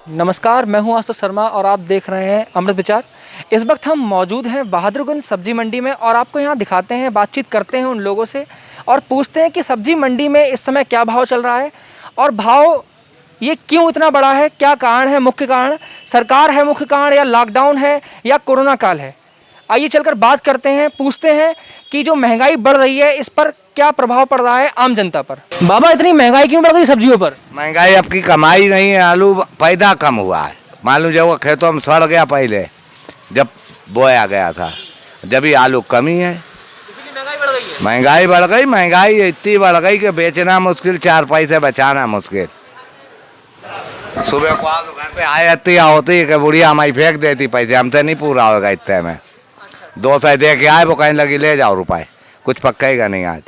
नमस्कार, मैं हूं आशुतोष शर्मा और आप देख रहे हैं अमृत विचार। इस वक्त हम मौजूद हैं बहादुरगंज सब्जी मंडी में और आपको यहां दिखाते हैं, बातचीत करते हैं उन लोगों से और पूछते हैं कि सब्जी मंडी में इस समय क्या भाव चल रहा है और भाव ये क्यों इतना बड़ा है, क्या कारण है, मुख्य कारण सरकार है, मुख्य कारण या लॉकडाउन है या कोरोना काल है। आइए चलकर बात करते हैं, पूछते हैं कि जो महंगाई बढ़ रही है इस पर क्या प्रभाव पड़ रहा है आम जनता पर। बाबा, इतनी महंगाई क्यों बढ़ गई सब्जियों पर? महंगाई अब की कमाई नहीं है, आलू पैदा कम हुआ है। मालूम जब वो खेतों में सड़ गया पहले जब बोया गया था, जब ही आलू कमी है, महंगाई बढ़ गई है। महंगाई इतनी बढ़ गई कि बेचना मुश्किल, 4 पैसे बचाना मुश्किल। सुबह को आलू घर पे आए इतनी होती कि बुढ़िया हमारी फेंक देती पैसे, हमसे नहीं पूरा होगा इतने में। 200 दे के आए, वो कहने लगी ले जाओ रुपए, कुछ पक्केगा नहीं आज।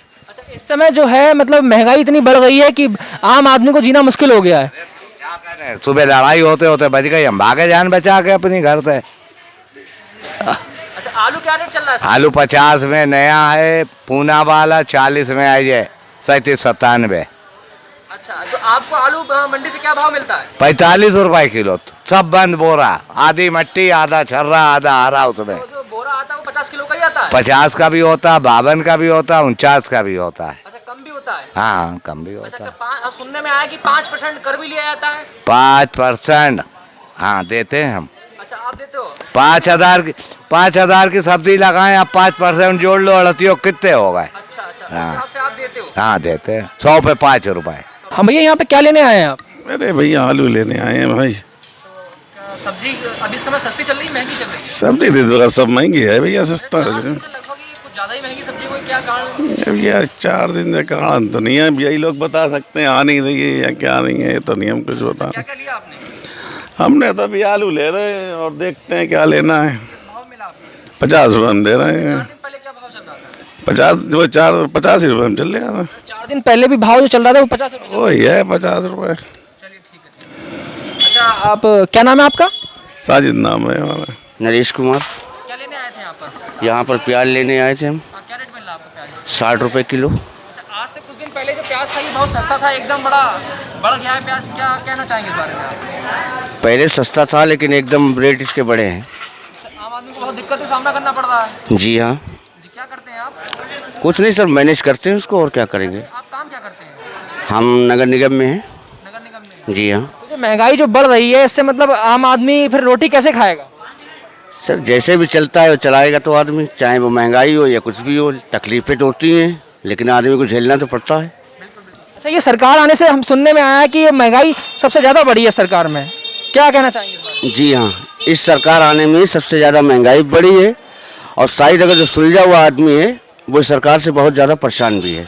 इस समय जो है मतलब महंगाई इतनी बढ़ गई है कि आम आदमी को जीना मुश्किल हो गया है। क्या करें, सुबह लड़ाई होते होते बच गई, हम भागे जान बचा के अपनी घर से। अच्छा, आलू क्या रेट चल रहा है? आलू 50 में नया है, पूना वाला 40 में आई है, 37-97। अच्छा, तो आपको आलू मंडी से क्या भाव मिलता है? 45 रुपए किलो, सब बंद बोरा, आधी मट्टी, आधा छर्रा, आधा हरा। उसमें तो जो बोरा आता है वो 50 किलो का ही आता है? 50 का भी होता, 52 का भी होता, 49 का भी होता है। अच्छा, कम भी होता है? हाँ, कम भी होता अच्छा, है। अब सुनने में आया कि 5% कर भी लिया जाता है। 5%? हाँ, देते हैं हम। अच्छा, आप देते हो? 5,000 की सब्जी लगाएं, अब 5% जोड़ लो, अड़तियों कितने हो गए। अच्छा, हाँ। हिसाब से आप देते हो? हाँ, देते हैं। 100 पे 5 रुपए। हम भैया यहाँ पे क्या लेने आए हैं आप? अरे भैया आलू लेने आए हैं भाई। सब्जी अभी समय सस्ती चल रही है, महंगी चल रही है? सब्जी तो सब महंगी है भैया, सस्ता है। लगभग कुछ ज़्यादा ही महंगी सब्जी, कोई क्या कारण? भैया 4 दिन से कारण तो नहीं है, यही लोग बता सकते हैं, आ नहीं रही है या क्या नहीं है, तो नहीं हम कुछ बता। क्या क्या लिया आपने? हमने तो अभी आलू ले रहे हैं और देखते हैं क्या लेना है। किस भाव मिला आपने? 50 रुपये हम दे रहे 4 हैं। दिन पहले क्या भाव चल रहा था? 50 ही रुपये हम चल रहे हैं। 4 दिन पहले भी भाव जो चल रहा था वो 50 रुपये। वही है 50 रुपये। चलिए, ठीक है। अच्छा, आप क्या नाम है आपका? साजिद नाम है हमारा। नरेश कुमार। क्या लेने आए थे यहाँ पर? यहाँ पर प्याज लेने आए थे हम। क्या रेट मिल रहा आपको प्याज? 60 रुपये किलो। अच्छा, आज से कुछ दिन पहले जो प्याज था ये बहुत सस्ता था, एकदम बड़ा बढ़ गया है प्याज, क्या कहना चाहेंगे इस बारे में आप? पहले सस्ता था लेकिन एकदम रेट इसके बढ़े हैं। आम आदमी को बहुत दिक्कत का सामना करना पड़ रहा है। जी हाँ। जी, क्या करते हैं आप? कुछ नहीं सर, मैनेज करते हैं उसको, और क्या करेंगे। आप काम क्या करते हैं? हम नगर निगम में हैं। नगर निगम में? जी हाँ। तो जो महंगाई जो बढ़ रही है इससे मतलब आम आदमी फिर रोटी कैसे खाएगा? सर जैसे भी चलता है वो चलाएगा तो आदमी, चाहे वो महंगाई हो या कुछ भी हो। तकलीफें तो होती हैं लेकिन आदमी को झेलना तो पड़ता है। अच्छा, ये सरकार आने से हम सुनने में आया है कि ये महंगाई सबसे ज़्यादा बढ़ी है सरकार में, क्या कहना चाहेंगे इस बारे में? जी हाँ, इस सरकार आने में सबसे ज़्यादा महंगाई बढ़ी है और साइड अगर जो सुलझा हुआ आदमी है वो सरकार से बहुत ज़्यादा परेशान भी है।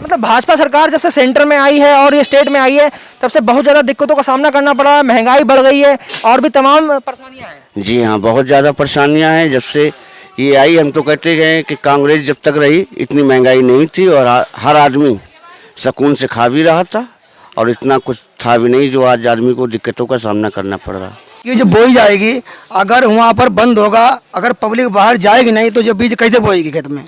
मतलब भाजपा सरकार जब से सेंटर में आई है और ये स्टेट में आई है तब से बहुत ज़्यादा दिक्कतों का सामना करना पड़ा है, महंगाई बढ़ गई है और भी तमाम परेशानियां हैं। जी हाँ, बहुत ज़्यादा परेशानियां हैं। जब से ये आई हम तो कहते गए कि कांग्रेस जब तक रही इतनी महंगाई नहीं थी और हर आदमी सुकून से खा भी रहा था और इतना कुछ था भी नहीं जो आज आदमी को दिक्कतों का सामना करना पड़ रहा। ये जो बोई जाएगी, अगर वहाँ पर बंद होगा, अगर पब्लिक बाहर जाएगी नहीं तो जो बीज कैसे बोएगी खेत में?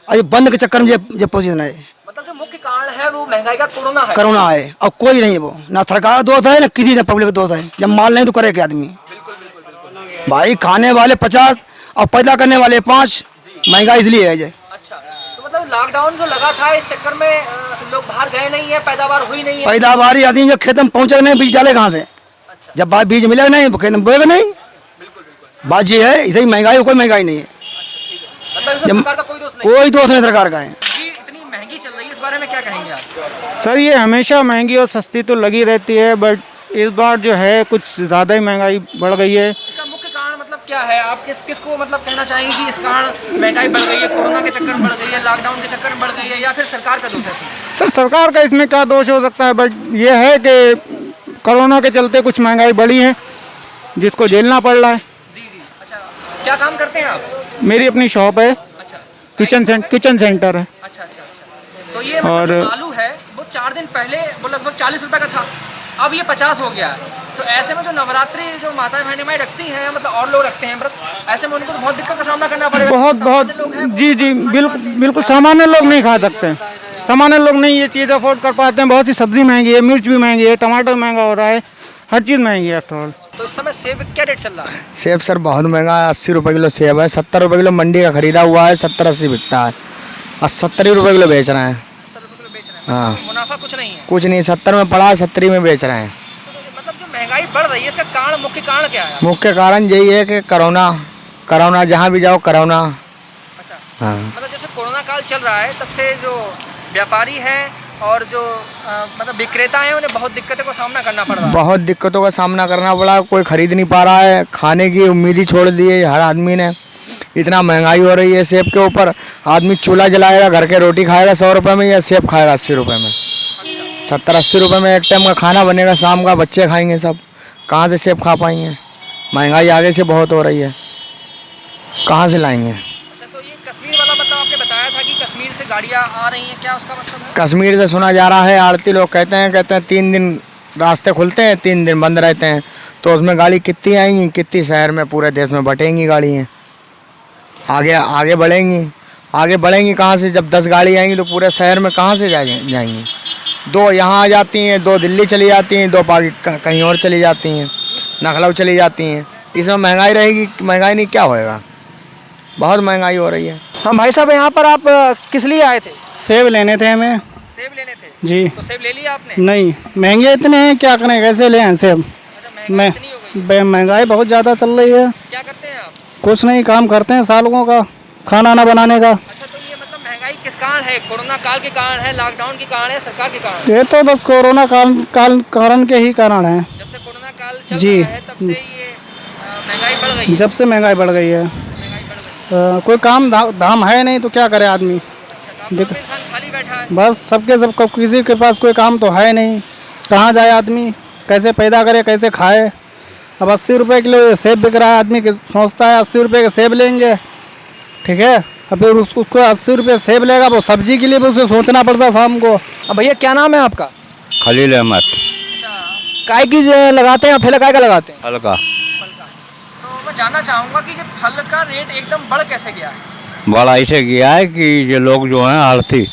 और ये बंद के चक्कर में जो पोजीशन है, मतलब जो मुख्य कारण है वो महंगाई का कोरोना है। और कोई नहीं है, वो ना सरकार का दोष है ना किसी ना पब्लिक का दोष है। जब माल नहीं तो करे क्या आदमी? भाई खाने वाले 50 और पैदा करने वाले 5, महंगाई इसलिए है। अच्छा, तो मतलब लॉकडाउन जो लगा था इस चक्कर में लोग बाहर गए नहीं है, पैदावार हुई नहीं है। पैदावार आदमी जो खेत में पहुँचे नहीं, बीज डाले कहाँ से? जब बात बीज मिलेगा नहीं खेत में बोएगा नहीं। बात ये है, इसे महंगाई, कोई महंगाई नहीं है। मतलब सरकार का कोई दोष नहीं? कोई दोष नहीं सरकार का है। जी, इतनी महंगी चल रही है, इस बारे में क्या कहेंगे आप? सर ये हमेशा महंगी और सस्ती तो लगी रहती है, बट इस बार जो है कुछ ज़्यादा ही महंगाई बढ़ गई है। इसका मुख्य कारण मतलब क्या है? आप किसको मतलब कहना चाहेंगे कि इस कारण महंगाई बढ़ गई है? कोरोना के चक्कर में बढ़ गई है, लॉकडाउन के चक्कर में बढ़ गई है या फिर सरकार का दोष है? सर सरकार का इसमें क्या दोष हो सकता है, बट ये है कि कोरोना के चलते कुछ महंगाई बढ़ी है जिसको झेलना पड़ रहा है। जी जी। अच्छा, क्या काम करते हैं आप? मेरी अपनी शॉप है, अच्छा, किचन सेंटर है। अच्छा अच्छा अच्छा। तो ये मतलब और जो आलू है वो 4 दिन पहले वो लगभग 40 रुपए का था, अब ये 50 हो गया है। तो ऐसे में जो नवरात्रि जो माता बहनी माई रखती हैं, मतलब और लोग रखते हैं व्रत, ऐसे में उनको तो बहुत दिक्कत का सामना करना पड़ेगा। बहुत जी जी, बिल्कुल सामान्य लोग नहीं खा सकते। सामान्य लोग नहीं ये चीज़ अफोर्ड कर पाते हैं। बहुत सी सब्जी महंगी है, मिर्च भी महंगी है, टमाटर महंगा हो रहा है, हर चीज़ महंगी है आफ्टर ऑल। तो इस समय सेब क्या रेट चल रहा है? सेब सर बहुत महंगा है, 80 रुपये किलो सेब है, 70 रुपये किलो मंडी का खरीदा हुआ है, 70-80 बिकता है और 70 रुपये किलो बेच रहे हैं। 70 रुपये किलो बेच रहे हैं, हाँ। मतलब मुनाफा कुछ नहीं है। कुछ नहीं, 70 में पड़ा है, 70 में बेच रहे हैं। तो मतलब जो महंगाई बढ़ रही है इसका कारण, मुख्य कारण क्या है? मुख्य कारण यही है कि कोरोना जहाँ भी जाओ कोरोना। अच्छा, हाँ। मतलब जब से कोरोना काल चल रहा है तब से जो व्यापारी हैं और जो मतलब विक्रेता हैं उन्हें बहुत दिक्कतों का सामना करना पड़ रहा है। बहुत दिक्कतों का सामना करना पड़ा, कोई खरीद नहीं पा रहा है, खाने की उम्मीद ही छोड़ दी है हर आदमी ने। इतना महंगाई हो रही है सेब के ऊपर, आदमी चूल्हा जलाएगा, घर के रोटी खाएगा 100 रुपये में या सेब खाएगा 80 रुपये में। 70-80 रुपये में एक टाइम का खाना बनेगा, शाम का बच्चे खाएंगे सब, कहाँ से सेब खा पाएंगे? महंगाई आगे से बहुत हो रही है, कहाँ से लाएंगे? अच्छा, तो ये कश्मीर वाला मतलब आपने बताया था कि कश्मीर से गाड़ियाँ आ रही हैं, क्या उसका मतलब है? कश्मीर से सुना जा रहा है, आड़ती लोग कहते हैं 3 दिन रास्ते खुलते हैं, 3 दिन बंद रहते हैं, तो उसमें गाड़ी कितनी आएंगी, कितनी शहर में पूरे देश में बटेंगी गाड़ियाँ, आगे बढ़ेंगी कहाँ से? जब 10 गाड़ी आएंगी तो पूरे शहर में कहाँ से जाएंगी? 2 यहाँ आ जाती हैं, 2 दिल्ली चली जाती हैं, 2 कहीं और चली जाती हैं, लखनऊ चली जाती हैं। इसमें महंगाई रहेगी, महंगाई नहीं क्या होएगा? बहुत महंगाई हो रही है। हाँ भाई साहब, यहाँ पर आप किस लिए आए थे? सेब लेने थे हमें। सेब लेने थे जी। तो सेब ले लिया आपने? नहीं, महंगे इतने हैं, क्या करें, कैसे ले आएं सेब? अच्छा, महंगाई इतनी हो गई। महंगाई बहुत ज़्यादा चल रही है। क्या करते हैं आप? कुछ नहीं, काम करते हैं सालों का, खाना ना बनाने का। अच्छा, तो ये मतलब महंगाई किस कारण है? कोरोना काल के कारण है, लॉकडाउन के कारण है, सरकार के कारण? ये तो बस कोरोना कारण के ही कारण है। जब से कोरोना काल चल जी। रहा है तब से ये महंगाई बढ़ गई है। जब से महंगाई बढ़ गई है, महंगाई बढ़ गई। कोई काम धाम है नहीं तो क्या करे आदमी? अच्छा, काम पे इंसान खाली बैठा है। बस सब किसी के पास कोई काम तो है नहीं, कहाँ जाए आदमी, कैसे पैदा करे, कैसे खाए? अब 80 रुपये किलो ये सेब बिक रहा है, आदमी सोचता है 80 रुपये के सेब लेंगे, ठीक है, अब फिर उसको 80 रुपये सेब लेगा, वो सब्जी के लिए भी उसे सोचना पड़ता है शाम को। अब भैया क्या नाम है आपका? खलील अहमद। काय की लगाते हैं, फल काय का लगाते हैं? फल का। तो मैं जानना चाहूँगा कि ये फल का रेट एकदम बढ़ कैसे गया है? बड़ा ऐसे किया है कि ये लोग जो हैं आड़ती,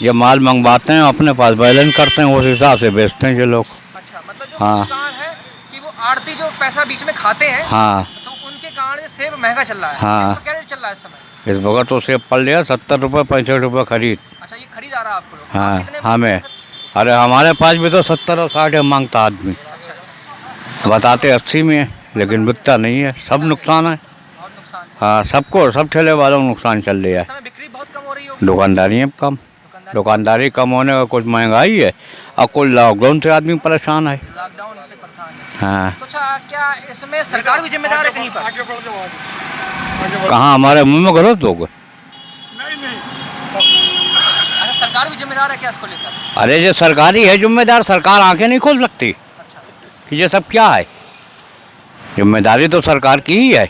ये माल मंगवाते हैं, अपने पास बैलेंस करते हैं, उस हिसाब से बेचते हैं ये लोग। अच्छा, मतलब जो हाँ। कारण है कि वो आड़ती जो पैसा बीच में खाते हैं, हाँ, तो उनके कारण ये सेब महंगा चल रहा है। हाँ। सेब का क्या रेट चल रहा है इस समय? इस वक्त तो सेब पड़ लिया 70 रुपये 65 रुपये खरीद। अच्छा, ये खरीद आ रहा है आपको लोग? हाँ, आप कितने हमें, बेचते अरे हमारे पास भी तो 70 और 60 मांगता आदमी, बताते 80 में है, लेकिन बिकता नहीं है, सब नुकसान है। बहुत नुकसान है। हाँ, सबको, सब ठेले वालों को नुकसान चल रहा है। इस समय बिक्री बहुत कम हो रही होगी। दुकानदारी है कम, दुकानदारी कम होने का कुछ महंगाई है और कुछ लॉकडाउन से आदमी परेशान है। लॉकडाउन से परेशान है। हाँ, तो अच्छा, क्या इसमें सरकार भी जिम्मेदार है कहीं पर? कहाँ हमारे मुँह में गलत होगा? अच्छा, सरकार भी जिम्मेदार है क्या इसको लेकर? अरे ये सरकारी है जिम्मेदार, सरकार आंखें नहीं खोल सकती अच्छा, कि ये सब क्या है। जिम्मेदारी तो सरकार की ही है।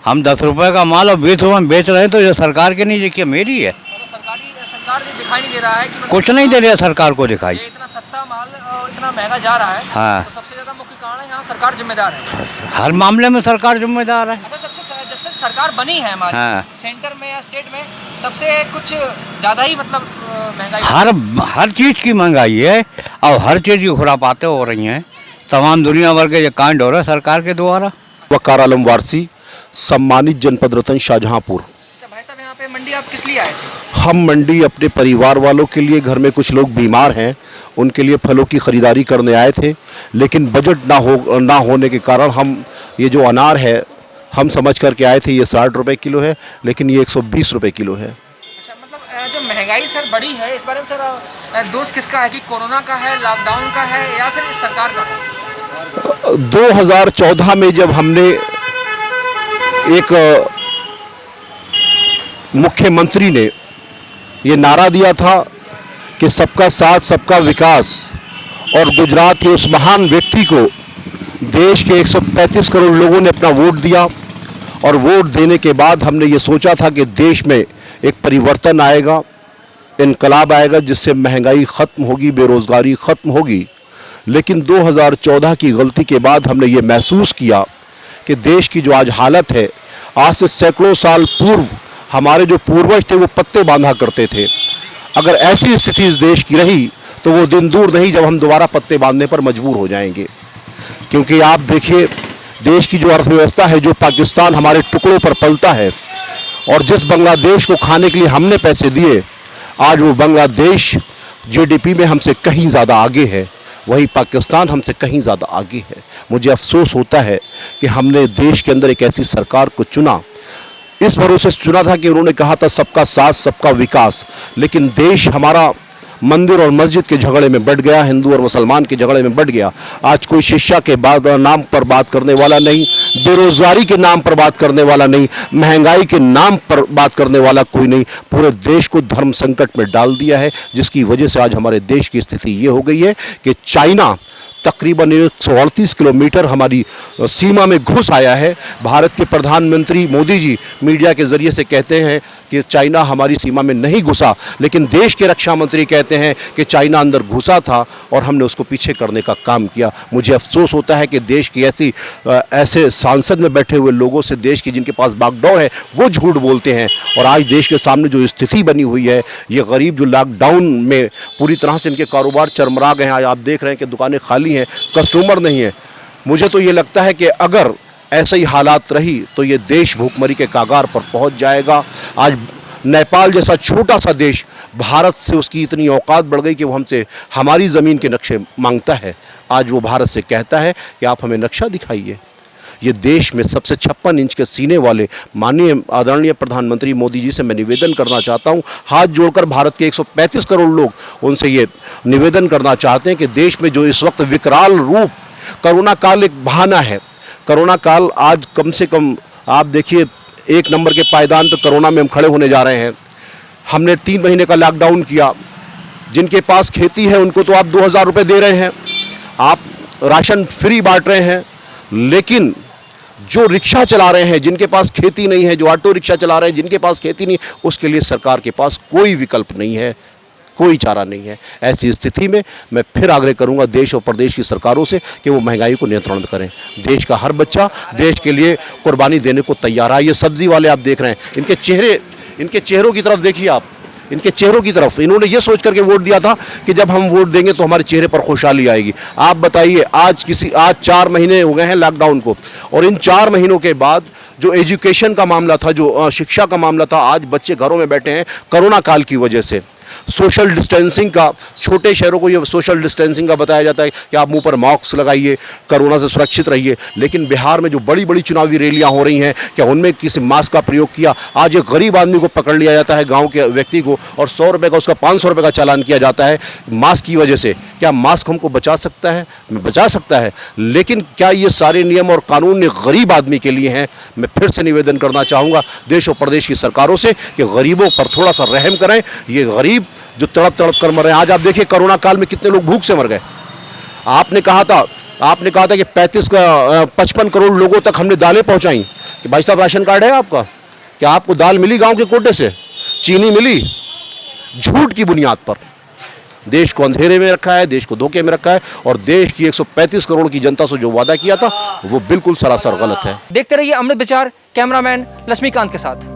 हम 10 रुपए का माल और 20 रुपये में बेच रहे हैं, तो ये सरकार की नहीं, ये मेरी है। तो सरकार ये दिखाई नहीं दे रहा है कि मतलब कुछ नहीं दे रहा सरकार को दिखाई। ये इतना सस्ता माल और इतना महंगा जा रहा है। हाँ। तो सबसे ज़्यादा मुख्य कारण है यहाँ सरकार जिम्मेदार है। हर मामले में सरकार जिम्मेदार है। अच्छा, जब से सरकार बनी है हमारी, हाँ। सेंटर में या स्टेट में, तब से कुछ ज़्यादा ही मतलब महंगाई। हर चीज़ की महंगाई है और हर चीज़ की खुरापातें हो रही हैं। तमाम दुनिया भर के ये कांड हो रहा है सरकार के द्वारा। वकार आलम वारसी, सम्मानित जनपद रतन शाहजहांपुर। अच्छा भाई साहब, यहाँ पे मंडी आप किस लिए आए थे? हम मंडी अपने परिवार वालों के लिए, घर में कुछ लोग बीमार हैं, उनके लिए फलों की ख़रीदारी करने आए थे, लेकिन बजट ना होने के कारण हम ये जो अनार है हम समझ करके आए थे ये 60 रुपये किलो है, लेकिन ये 120 रुपये किलो है। अच्छा, मतलब जो महंगाई सर बढ़ी है, इस बारे में सर दोष किसका है? कि कोरोना का है, लॉकडाउन का है, या फिर सरकार का है? 2014 में जब हमने एक मुख्यमंत्री ने ये नारा दिया था कि सबका साथ सबका विकास, और गुजरात के उस महान व्यक्ति को देश के 135 करोड़ लोगों ने अपना वोट दिया, और वोट देने के बाद हमने ये सोचा था कि देश में एक परिवर्तन आएगा, इनकलाब आएगा, जिससे महंगाई ख़त्म होगी, बेरोज़गारी ख़त्म होगी। लेकिन 2014 की गलती के बाद हमने ये महसूस किया कि देश की जो आज हालत है, आज से सैकड़ों साल पूर्व हमारे जो पूर्वज थे वो पत्ते बांधा करते थे। अगर ऐसी स्थिति इस देश की रही तो वो दिन दूर नहीं जब हम दोबारा पत्ते बांधने पर मजबूर हो जाएंगे। क्योंकि आप देखिए देश की जो अर्थव्यवस्था है, जो पाकिस्तान हमारे टुकड़ों पर पलता है, और जिस बांग्लादेश को खाने के लिए हमने पैसे दिए, आज वो बांग्लादेश जीडीपी में हमसे कहीं ज़्यादा आगे है, वही पाकिस्तान हमसे कहीं ज़्यादा आगे है। मुझे अफसोस होता है कि हमने देश के अंदर एक ऐसी सरकार को चुना, इस भरोसे से चुना था कि उन्होंने कहा था सबका साथ सबका विकास, लेकिन देश हमारा मंदिर और मस्जिद के झगड़े में बढ़ गया, हिंदू और मुसलमान के झगड़े में बढ़ गया। आज कोई शिक्षा के बाद नाम पर बात करने वाला नहीं, बेरोजगारी के नाम पर बात करने वाला नहीं, महंगाई के नाम पर बात करने वाला कोई नहीं। पूरे देश को धर्म संकट में डाल दिया है, जिसकी वजह से आज हमारे देश की स्थिति ये हो गई है कि चाइना तकरीबन 138 किलोमीटर हमारी सीमा में घुस आया है। भारत के प्रधानमंत्री मोदी जी मीडिया के जरिए से कहते हैं कि चाइना हमारी सीमा में नहीं घुसा, लेकिन देश के रक्षा मंत्री कहते हैं कि चाइना अंदर घुसा था और हमने उसको पीछे करने का काम किया। मुझे अफसोस होता है कि देश की ऐसे सांसद में बैठे हुए लोगों से, देश की जिनके पास बागडोर है, वो झूठ बोलते हैं। और आज देश के सामने जो स्थिति बनी हुई है, ये गरीब जो लॉकडाउन में पूरी तरह से इनके कारोबार चरमरा गए हैं। आज आप देख रहे हैं कि दुकानें खाली हैं, कस्टमर नहीं है। मुझे तो ये लगता है कि अगर ऐसे ही हालात रही तो ये देश भूखमरी के कागार पर पहुंच जाएगा। आज नेपाल जैसा छोटा सा देश, भारत से उसकी इतनी औकात बढ़ गई कि वो हमसे हमारी ज़मीन के नक्शे मांगता है। आज वो भारत से कहता है कि आप हमें नक्शा दिखाइए। ये देश में सबसे 56 इंच के सीने वाले माननीय आदरणीय प्रधानमंत्री मोदी जी से मैं निवेदन करना चाहता हूँ, हाथ जोड़कर भारत के 135 करोड़ लोग उनसे ये निवेदन करना चाहते हैं कि देश में जो इस वक्त विकराल रूप, कोरोना काल एक बहाना है। कोरोना काल आज कम से कम आप देखिए 1 नंबर के पायदान पर कोरोना में हम खड़े होने जा रहे हैं। हमने 3 महीने का लॉकडाउन किया। जिनके पास खेती है उनको तो आप 2000 रुपये दे रहे हैं, आप राशन फ्री बांट रहे हैं, लेकिन जो रिक्शा चला रहे हैं, जिनके पास खेती नहीं है, जो ऑटो रिक्शा चला रहे हैं, जिनके पास खेती नहीं, उसके लिए सरकार के पास कोई विकल्प नहीं है, कोई चारा नहीं है। ऐसी स्थिति में मैं फिर आग्रह करूंगा देश और प्रदेश की सरकारों से कि वो महंगाई को नियंत्रण में करें। देश का हर बच्चा देश के लिए कुर्बानी देने को तैयार है। ये सब्जी वाले आप देख रहे हैं, इनके चेहरों की तरफ देखिए आप, इनके चेहरों की तरफ। इन्होंने ये सोच करके वोट दिया था कि जब हम वोट देंगे तो हमारे चेहरे पर खुशहाली आएगी। आप बताइए, आज 4 महीने हो गए हैं लॉकडाउन को, और इन 4 महीनों के बाद जो एजुकेशन का मामला था, जो शिक्षा का मामला था, आज बच्चे घरों में बैठे हैं कोरोना काल की वजह से। सोशल डिस्टेंसिंग का, छोटे शहरों को ये सोशल डिस्टेंसिंग का बताया जाता है कि आप मुंह पर मास्क लगाइए, कोरोना से सुरक्षित रहिए, लेकिन बिहार में जो बड़ी बड़ी चुनावी रैलियां हो रही हैं, क्या उनमें किसी मास्क का प्रयोग किया? आज एक गरीब आदमी को पकड़ लिया जाता है, गांव के व्यक्ति को, और 100 रुपये का उसका 500 रुपये का चालान किया जाता है मास्क की वजह से। क्या मास्क हमको बचा सकता है? बचा सकता है, लेकिन क्या ये सारे नियम और कानून गरीब आदमी के लिए हैं? मैं फिर से निवेदन करना चाहूँगा देश और प्रदेश की सरकारों से कि गरीबों पर थोड़ा सा रहम करें। ये गरीब जो तड़प तड़प कर मर रहे हैं, आज आप देखिए कोरोना काल में कितने लोग भूख से मर गए। आपने कहा था कि 55 करोड़ लोगों तक हमने दालें पहुंचाई कि भाई साहब राशन कार्ड है आपका? क्या आपको दाल मिली गांव के कोटे से? चीनी मिली? झूठ की बुनियाद पर देश को अंधेरे में रखा है, देश को धोखे में रखा है, और देश की 135 करोड़ की जनता से जो वादा किया था वो बिल्कुल सरासर गलत है। देखते रहिए अमृत विचार, कैमरामैन लक्ष्मीकांत के साथ।